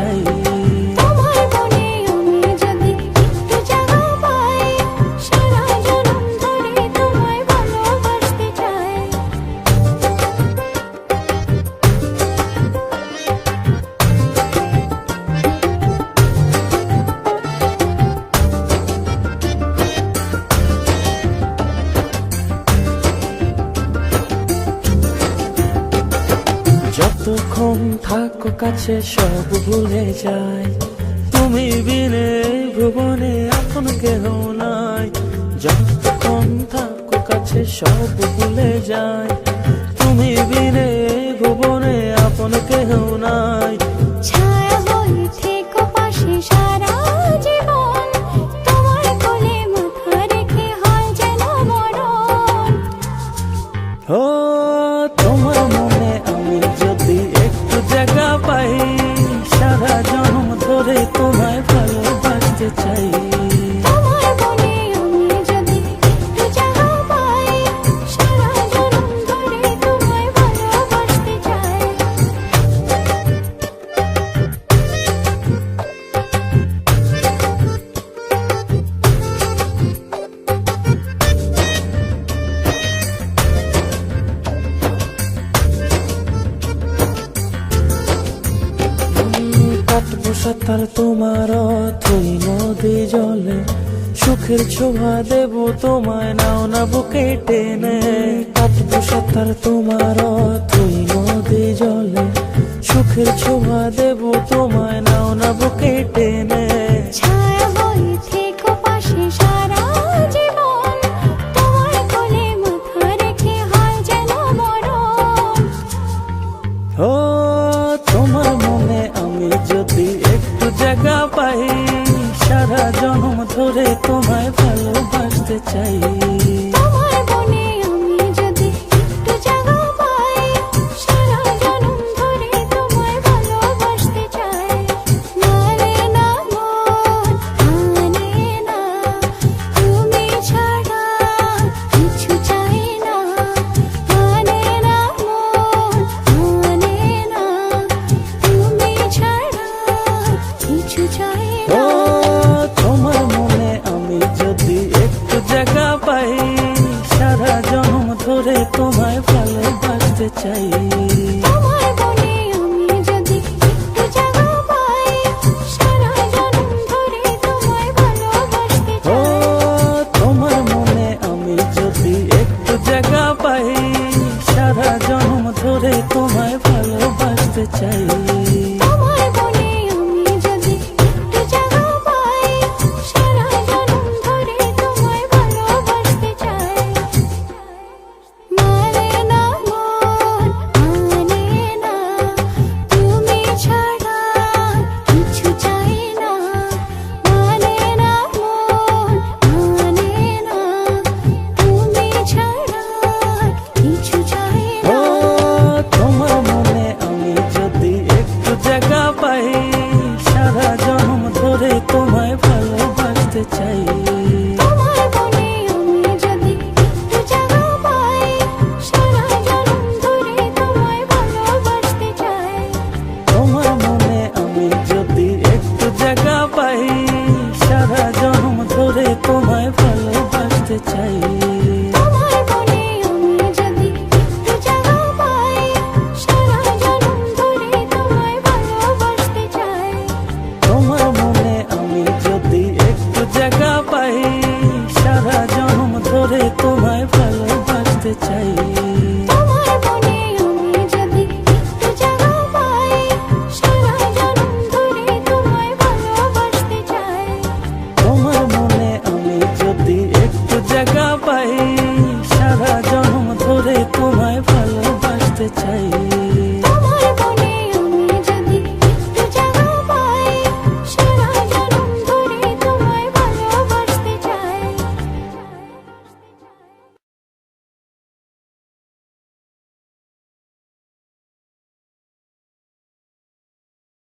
চাই। যতক্ষণ থাকো কাছে সব ভুলে যাই, তুমি বিনে ভুবনে আপন কেহ নাই। যতক্ষণ থাকো কাছে সব ভুলে যাই, তুমি বিনে ভুবনে আপন কেহ নাই। ছায়া হয়ে থেকো পাশে সারা জীবন, তোমার কোলে মাথা রেখে হয় যেন মরণ। ও তোমার মনে আমি যদি একটু জায়গা পাই, সারা জন্ম ধরে তোমায় ভালোবাসতে চাই। তোমার মনে আমি যদি একটু জায়গা পাই, সারা জন্ম ধরে তোমায় ভালোবাসতে চাই। কাটবো সাঁতার তোমার তুই নদী জলে, সুখের ছোঁয়া দেব তোমায় নাও না বুকে টেনে। কাটবো সাঁতার তোমার তুই নদী জলে, সুখের ছোঁয়া দেব তোমায় নাও না বুকে টেনে। ছায়া হয়ে থেকো পাশে সারা জীবন, তোমার কোলে মাথা রেখে হয় যেন মরণ। ও তোমার মনে আমি যদি একটু জায়গা পাই, সারা জন্ম ধরে তোমায় ভালোবাসতে চাই। তোমার মনে আমি যদি একটু জায়গা পাই, সারা জন্ম ধরে তোমায় ভালোবাসতে চাই। মানে না মন, মানে না, তুমি ছাড়া কিছু চাই না। মানে না মন, মানে না, তুমি ছাড়া কিছু চাই ও না। তোমার মনে আমি যদি একটু জায়গা পাই, সারা জন্ম ধরে তোমায় ভালোবাসতে চাই। তোমার মনে আমি যদি একটু জায়গা পাই, সারা জন্ম ধরে তোমায় ভালোবাসতে ও চাই। তোমার মনে আমি যদি একটু জায়গা পাই, সারা জন্ম ধরে তোমায় ভালোবাসতে চাই। তোমার মনে আমি যদি একটু জায়গা পাই, সারা জন্ম ধরে তোমায় ভালোবাসতে চাই। মানে না মন, মানে না, তুমি ছাড়া কিছু চাই না। মানে না মন, মানে না, তুমি ছাড়া কিছু চাই ও না। তোমার মনে আমি যদি একটু জায়গা পাই, সারা জন্ম ধরে তোমায় ভালোবাসতে চাই।